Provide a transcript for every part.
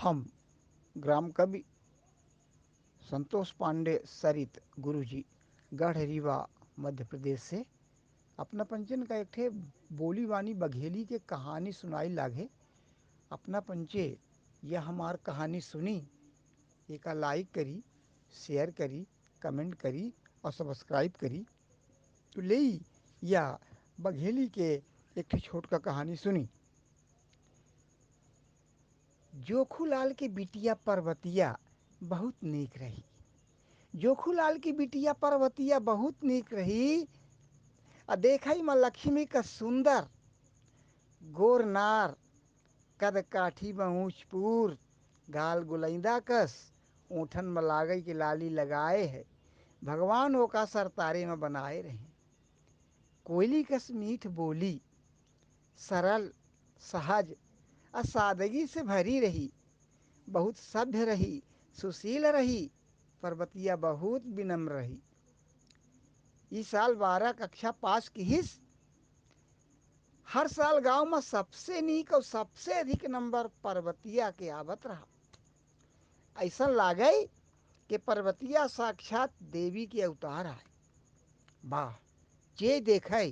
हम ग्राम कवि संतोष पांडे सरित गुरुजी गढ़ रीवा मध्य प्रदेश से अपना पंचन का एक ठे बोली वानी बघेली के कहानी सुनाई लागे। अपना पंचे यह हमार कहानी सुनी एक लाइक करी, शेयर करी, कमेंट करी और सब्सक्राइब करी तो ले या बघेली के एक ठे छोट का कहानी सुनी। जोखूलाल के बिटिया पर्वतिया बहुत नीक रही। जोखूलाल की बिटिया पर्वतिया बहुत नीक रही। आ देखई में लक्ष्मी का सुंदर गोर नार, कद काठी में ऊँचपूर, गाल गुलैंदा कस, ऊँठन में लागई के लाली लगाए है। भगवान ओका सरतारे में बनाए रहे। कोयली कस मीठ बोली, सरल सहज और सादगी से भरी रही। बहुत सभ्य रही, सुशील रही। पर्वतिया बहुत विनम्र रही। इस साल 12 कक्षा पास किहिस। हर साल गांव में सबसे नीक और सबसे अधिक नंबर पर्वतिया के आवत रहा। ऐसा लागे कि पर्वतिया साक्षात देवी के अवतार आए। वाह, जे देखे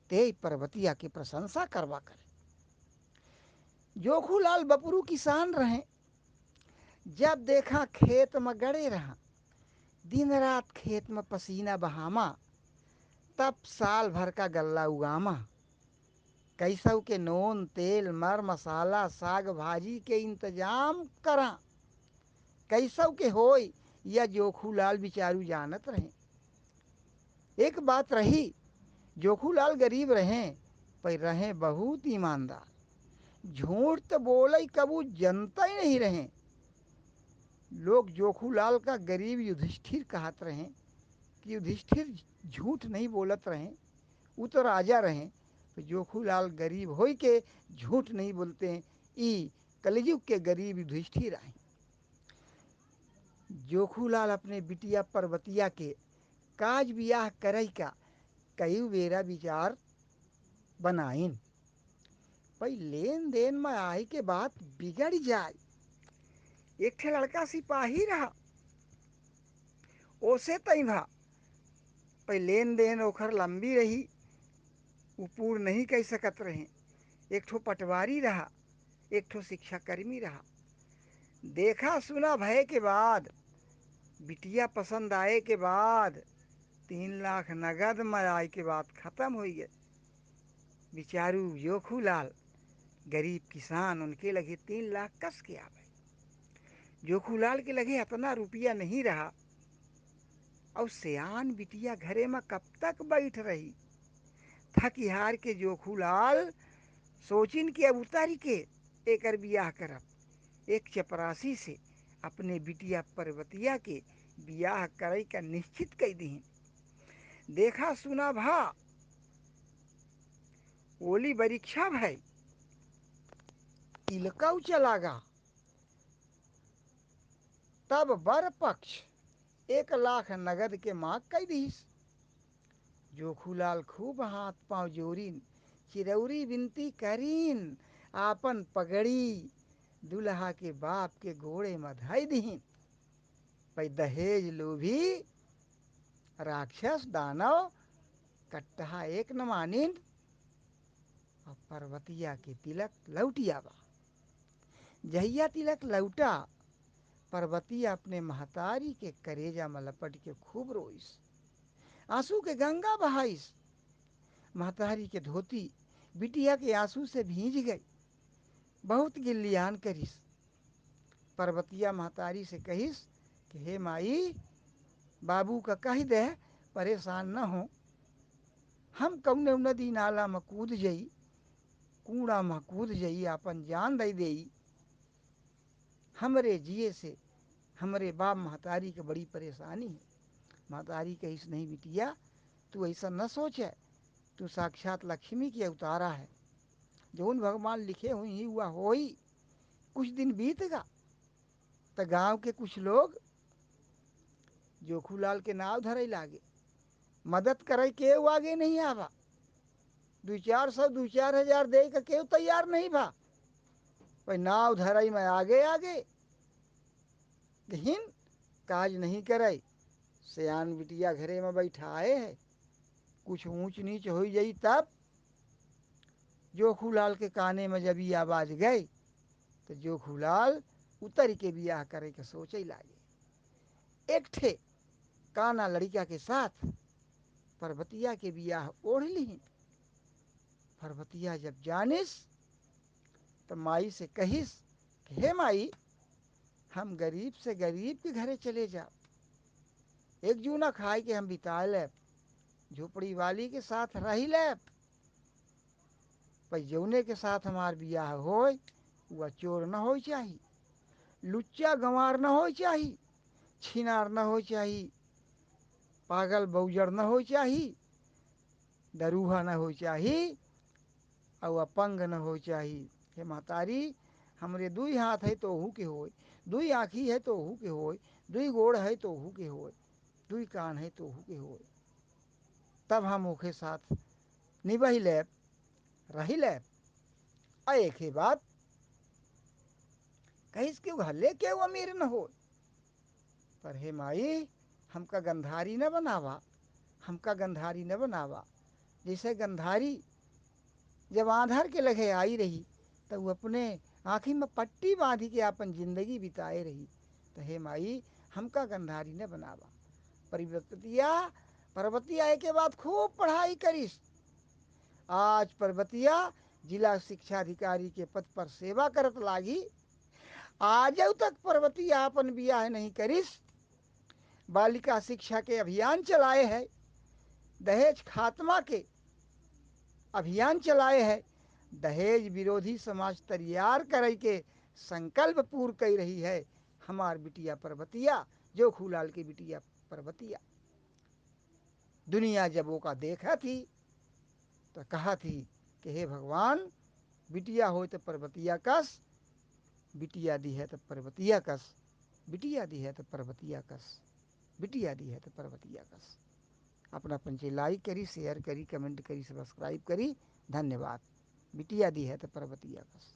ते पर्वतिया की प्रशंसा करवा करे। जोखूलाल बपरू किसान रहे। जब देखा खेत में गड़े रहा, दिन रात खेत में पसीना बहामा, तब साल भर का गल्ला उगामा। कैसव के नून तेल मर मसाला साग भाजी के इंतजाम करा। कैसव के होय या जोखूलाल बिचारू जानत रहे। एक बात रही, जोखूलाल गरीब रहे पर रहे बहुत ईमानदार। झूठ तो बोले कबू जनता ही नहीं रहे। लोग जोखूलाल का गरीब युधिष्ठिर कहत रहे कि युधिष्ठिर झूठ नहीं बोलत रहे, वो तो राजा रहे। तो जोखूलाल गरीब होई के झूठ नहीं बोलते हैं। ई कलयुग के गरीब युधिष्ठिर आए। जोखूलाल अपने बिटिया पर्वतिया के काज बियाह करई का कई बेरा विचार बनाइन। भाई लेन देन में आई के बात बिगड़ जाए। एक ठे लड़का सिपाही रहा, ओसे तई भा भाई लेन देन ओखर लंबी रही, वो पूर्ण नहीं कह सकत रहे। एक ठो पटवारी रहा, एक ठो शिक्षाकर्मी रहा। देखा सुना भय के बाद, बिटिया पसंद आए के बाद, 3 लाख नगद में आए के बाद खत्म हो गए। बिचारू जोखूलाल गरीब किसान, उनके लगे 3 लाख कस के आवे। जोखूलाल के लगे इतना रुपया नहीं रहा। और सियान बिटिया घरे में कब तक बैठ रही। थक हार के जोखूलाल सोचिन के अब उतारी के एकर बियाह करब। एक चपरासी से अपने बिटिया पर्वतिया के बियाह करे का निश्चित कई दी। देखा सुना भा, ओली परीक्षा भाई तिलकऊ चलागा। तब बर पक्ष 1 लाख नगद के मांग कई दीस। जोखूलाल खूब हाथ पांव जोरीन, चिरौरी विनती करीन, आपन पगड़ी दुल्हा के बाप के घोड़े में धई दीन। पै दहेज लोभी राक्षस दानव कट्टा एक न मानिन। और पर्वतिया के तिलक लौटिया बा। जहिया तिलक लौटा, पर्वतिया अपने महतारी के करेजा में लपट के खूब रोइस, आंसू के गंगा बहाइस। महतारी के धोती बिटिया के आंसू से भींज गई। बहुत गिलियान करिस। पर्वतिया महतारी से कहिस कि हे माई, बाबू का कह दे परेशान न हो। हम कौने नदी नाला में कूद जाई, कूड़ा में कूद जाई, अपन जान दे देई। हमरे जिए से हमरे बाप महतारी के बड़ी परेशानी है। महतारी कहिस नहीं बिटिया, तू ऐसा न सोचे। तू साक्षात लक्ष्मी की अवतारा है। जौन भगवान लिखे हुई ही हुआ हो ही। कुछ दिन बीतगा तो गांव के कुछ लोग जोखूलाल के नाव धरे लागे। मदद करे के आगे नहीं आवा। 2-400 2-4 हजार दे के केव तैयार नहीं भा। भाई नाव धरई में आगे आगे लेकिन काज नहीं करे। सयान बिटिया घरे में बैठाए है, कुछ ऊंच नीच हो जाई तब जोखूलाल के काने में जब ये आवाज गई तो जोखूलाल उतर के बियाह करे के सोचे लागे। एक ठे काना लड़िका के साथ पर्वतिया के बियाह ओढ़ ली। पर्वतिया जब जानिस तो माई से कहिस कि हे माई, हम गरीब से गरीब के घरे चले जाओ, एक जूना खाए के हम बिता ले, झोपड़ी वाली के साथ रही ले, पर जौने के साथ हमार बियाह होय वह चोर न हो चाहिए, लुच्चा गंवार न हो चाहिए, छिनार न हो चाहिए, पागल बौजर न हो चाहिए, दरूहा न हो चाहिए और अपंग न हो चाहिए। हे महतारी, हमरे दुई हाथ है तो ओहू के होय, दुई आँखी है तो ओहू के होय, दुई गोड़ है तो ओहू के होय, दुई कान है तो ओहू के होय, तब हम ओके साथ निभही लेब, रही लेब। आ एक ही बात कहिस कि हल्ले के अमीर न हो, पर हे माई, हमका गंधारी न बनावा, हमका गंधारी न बनावा। जैसे गंधारी जब आंधर के लगे आई रही तो वो अपने आँखी में पट्टी बांधी के अपन जिंदगी बिताए रही। तो हे माई, हमका गंधारी न बनावा। पर्वतिया पर्वतिया एक के बाद खूब पढ़ाई करिस। आज पर्वतिया जिला शिक्षा अधिकारी के पद पर सेवा करत लागी। आजऊ तक पर्वतिया अपन बियाह नहीं करिस। बालिका शिक्षा के अभियान चलाए है, दहेज खात्मा के अभियान चलाए है, दहेज विरोधी समाज तैयार करे के संकल्प पूर्ण कर रही है हमार बिटिया पर्वतिया, जोखूलाल की बिटिया पर्वतिया। दुनिया जब वो का देखा थी तो कहा थी कि हे भगवान, बिटिया हो तो पर्वतिया कस, बिटिया दी है तो पर्वतिया कस, बिटिया दी है तो पर्वतिया कस, बिटिया दी है तो पर्वतिया कस। अपना पंचे लाइक करी, शेयर करी, कमेंट करी, सब्सक्राइब करी। धन्यवाद। बिटिया दी है तो पर्वतिया कस।